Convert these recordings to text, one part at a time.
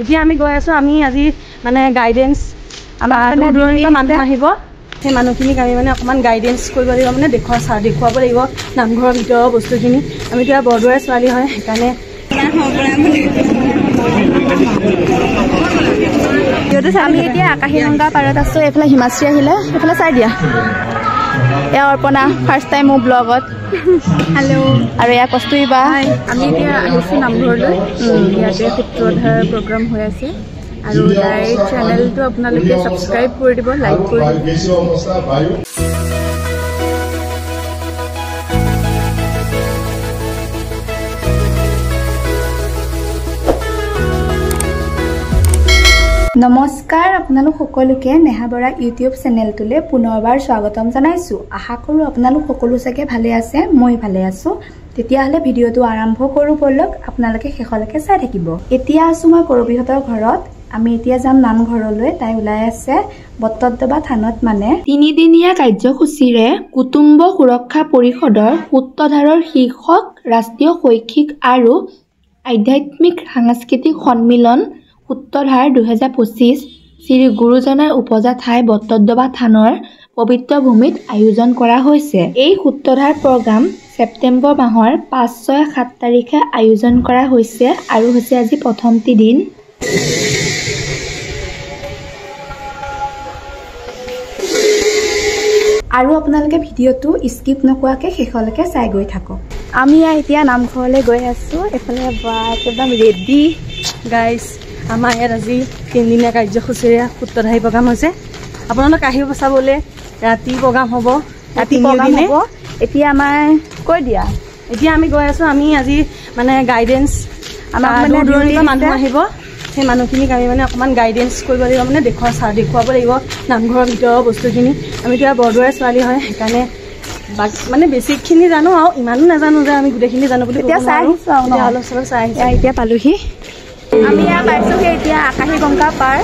এতিয়া আমি গৈ আছো আমি আজি মানে গাইডেন্স আমাৰ দূৰদূৰণিৰ মানুহ আহিব সেই মানুহখিনিক আমি মানে অকণমান গাইডেন্স কৰিব লাগিব মানে দেখুৱাব লাগিব নামঘৰৰ ভিতৰৰ বস্তুখিনি আমি এতিয়া বৰদোৱাৰ ছোৱালী হয় সেইকাৰণে আমি এতিয়া আকাশীগংগা পাৰত আছো এইফালে হিমাশ্ৰী আহিলে এইফালে চাই দিয়া এয়া অৰ্পণা ফাৰ্ষ্ট টাইম মোৰ ব্লগত হেল্ল' আৰু এয়া কস্তুৰী বা আমি এতিয়া আহিছোঁ নামঘৰলৈ ইয়াতে সূত্ৰধাৰ প্ৰগ্ৰাম হৈ আছে আৰু তাইৰ চেনেলটো আপোনালোকে ছাবস্ক্ৰাইব কৰি দিব লাইক কৰি দিব নমস্কাৰ আপোনালোক সকলোকে নেহা বৰা ইউটিউব চেনেলটোলৈ পুনৰবাৰ স্বাগতম জনাইছোঁ আশা কৰোঁ আপোনালোক সকলো চাগে ভালে আছে মই ভালে আছোঁ তেতিয়াহ'লে ভিডিঅ'টো আৰম্ভ কৰোঁ বলক আপোনালোকে শেষলৈকে চাই থাকিব এতিয়া আছোঁ মই কৰবীহঁতৰ ঘৰত আমি এতিয়া যাম নামঘৰলৈ তাই ওলাই আছে বটদ্ৰৱা থানত মানে 3 দিনীয়া কাৰ্যসূচীৰে কুটুম্ব সুৰক্ষা পৰিষদৰ সূত্ৰধাৰৰ শীৰ্ষক ৰাষ্ট্ৰীয় শৈক্ষিক আৰু আধ্যাত্মিক সাংস্কৃতিক সন্মিলন সূত্ৰধাৰ 2025 শ্ৰী গুৰুজনাৰ উপজা ঠাই বটদ্ৰৱা থানৰ পবিত্ৰ ভূমিত আয়োজন কৰা হৈছে এই সূত্ৰধাৰ প্ৰগ্ৰাম ছেপ্টেম্বৰ মাহৰ 5, 6, 7 তাৰিখে আয়োজন কৰা হৈছে আৰু হৈছে আজি প্ৰথমটি দিন আৰু আপোনালোকে ভিডিঅ'টো স্কিপ নকৰাকৈ শেষলৈকে চাই গৈ থাকক আমি এতিয়া নামঘৰলৈ গৈ আছোঁ এফালে বা একদম ৰেডি গাইজ আমাৰ ইয়াত আজি 3 দিনীয়া কাৰ্যসূচীৰে সূত্ৰধাৰী প্ৰগ্ৰাম হৈছে আপোনালোক আহিব চাবলৈ ৰাতি প্ৰগ্ৰাম হ'ব ৰাতি প্ৰগ্ৰাম হ'ব এতিয়া আমাৰ কৈ দিয়া এতিয়া আমি গৈ আছো আমি আজি মানে গাইডেন্স আমাৰ দূৰদূৰণিৰ মানুহ আহিব সেই মানুহখিনিক আমি মানে অকণমান গাইডেন্স কৰিব লাগিব মানে দেখুৱাব লাগিব নামঘৰৰ ভিতৰৰ বস্তুখিনি আমি এতিয়া বৰদোৱাৰ ছোৱালী হয় সেইকাৰণে মানে বেছিকখিনি জানো আৰু ইমানো নাজানো যে আমি গোটেইখিনি জানো বুলি এতিয়া চাই আহিছোঁ আৰু অলপ চলপ চাই আহিছোঁ এতিয়া পালোহি আমি ইয়াত পাইছোঁগৈ এতিয়া আকাশীগংগা পাৰ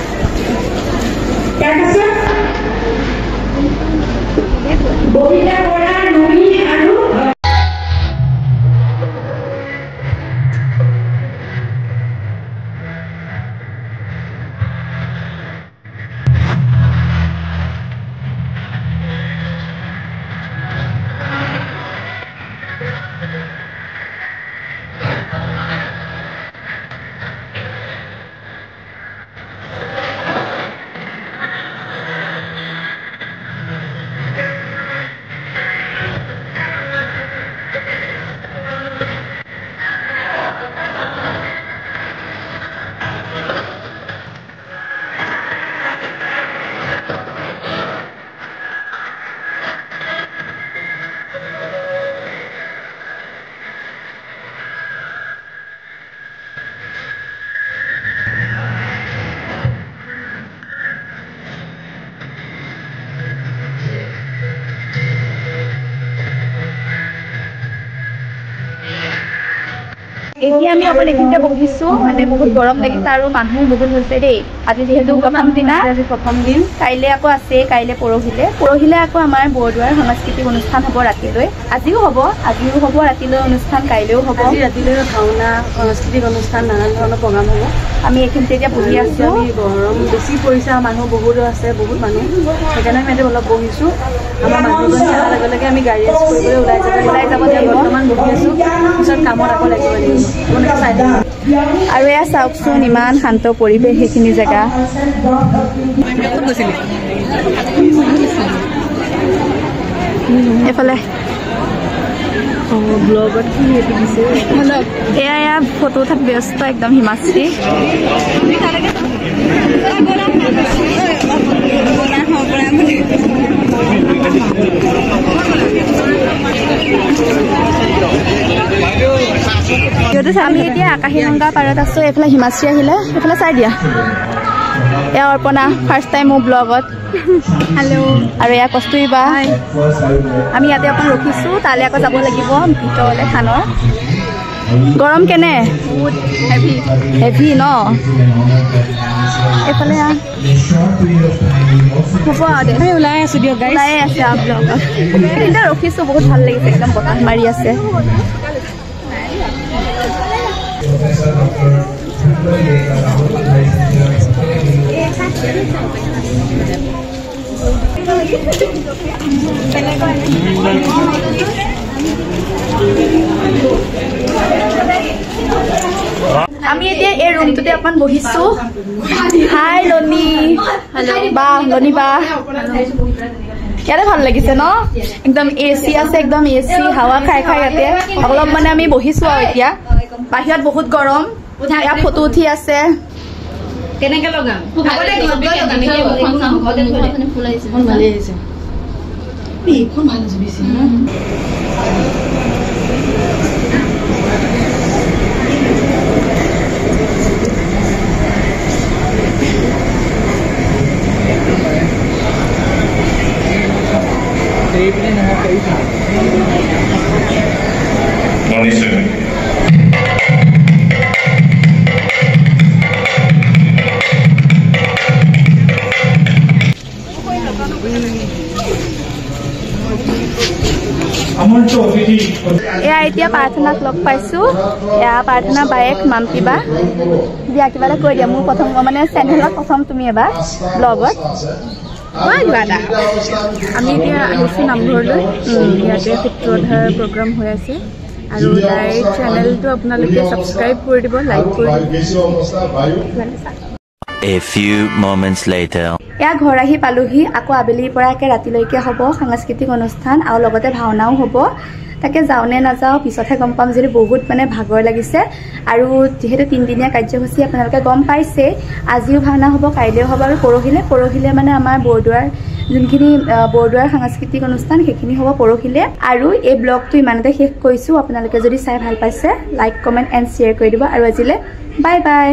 এতিয়া আমি অকল এইখিনিতে বহিছোঁ মানে বহুত গৰম লাগিছে আৰু মানুহ বহুত হৈছে দেই আজি যিহেতু প্ৰথম দিনা প্ৰথম দিন কাইলৈ আকৌ আছে কাইলৈ পৰহিলে আকৌ আমাৰ বৰদোৱাৰ সাংস্কৃতিক অনুষ্ঠান হ'ব ৰাতিলৈ আজিও হ'ব ৰাতিলৈ অনুষ্ঠান কাইলৈও হ'ব ৰাতিলৈ ভাওনা সাংস্কৃতিক অনুষ্ঠান নানান ধৰণৰ প্ৰগ্ৰাম হ'ব আমি এইখিনিতে এতিয়া বহি আছোঁ আমি গৰম বেছি পৰিছে মানুহ বহুত আছে বহুত মানুহ সেইকাৰণে আমি এতিয়া অলপ বহিছোঁ আমাৰ মানুহজন অহাৰ লগে লগে আমি গাইডেন্স কৰিবলৈ ওলাই যাব লাগিব বৰ্তমান বহি আছোঁ পিছত কামত আকৌ লাগিব আৰু এয়া চাওকচোন ইমান শান্ত পৰিৱেশ সেইখিনি জেগা এইফালে ব্লগত কি দিছে এয়া ফটো উঠাত ব্যস্ত একদম হিমাশ্ৰী আমি এতিয়া আকাশীগংগা পাৰত আছোঁ এইফালে হিমাশ্ৰী আহিলে এইফালে চাই দিয়া এয়া অৰ্পণা ফাৰ্ষ্ট টাইম মোৰ ব্লগত হেল্ল' আৰু এয়া কস্তুৰী বা আমি ইয়াতে অকণ ৰখিছোঁ তালৈ আকৌ যাব লাগিব ভিতৰলৈ থানৰ গৰম কেনে বহুত হেভি ন এইফালে হ'ব আৰু ওলাই আছোঁ দিয়ক ওলাই আছে আৰু ব্লগত এতিয়া ৰখিছোঁ বহুত ভাল লাগিছে একদম বতাহ মাৰি আছে আমি এতিয়া এই ৰুমটোতে অকমান বহিছো। হাই লনি। বা লনি বা ইয়াতে ভাল লাগিছে ন? একদম এচি আছে, একদম এচি হাৱা খাই খাই ইয়াতে অলপ মানে আমি বহিছো আৰু এতিয়া। বাহিৰত বহুত গৰম। ইয়াত ফটো উঠি আছে। কেনেকে লগাম এয়া এতিয়া প্ৰাৰ্থনাক লগ পাইছো। এয়া প্ৰাৰ্থনা বায়েক মাম্পী বা। দিয়া কিবা এটা কৈ দিয়া। মোৰ প্ৰথম মানে চেনেলত প্ৰথম তুমি এবাৰ ব্লগত আমি এতিয়া আহিছোঁ নামঘৰলৈ। ইয়াতে সূত্ৰধাৰ প্ৰগ্ৰাম হৈ আছে আৰু তাইৰ চেনেলটো আপোনালোকে ছাবস্ক্ৰাইব কৰি দিব, লাইক কৰি দিব। A few moments later. এয়া ঘৰ আহি পালোহি। আকৌ আবেলিৰ পৰা একে ৰাতিলৈকে হ'ব সাংস্কৃতিক অনুষ্ঠান আৰু লগতে ভাওনাও হ'ব। তাকে যাওঁ নে নাযাওঁ পিছতহে গম পাম, যিহেতু বহুত মানে ভাগৰ লাগিছে। আৰু যিহেতু 3 দিনীয়া কাৰ্যসূচী আপোনালোকে গম পাইছে। আজিও ভাওনা হ'ব, কাইলৈও হ'ব আৰু পৰহিলে মানে আমাৰ বৰদোৱাৰ যোনখিনি বৰদোৱাৰ সাংস্কৃতিক অনুষ্ঠান সেইখিনি হ'ব পৰহিলে। আৰু এই ব্লগটো ইমানতে শেষ কৰিছোঁ। আপোনালোকে যদি চাই ভাল পাইছে লাইক কমেণ্ট এণ্ড শ্বেয়াৰ কৰি দিব। আৰু আজিলৈ বাই বাই।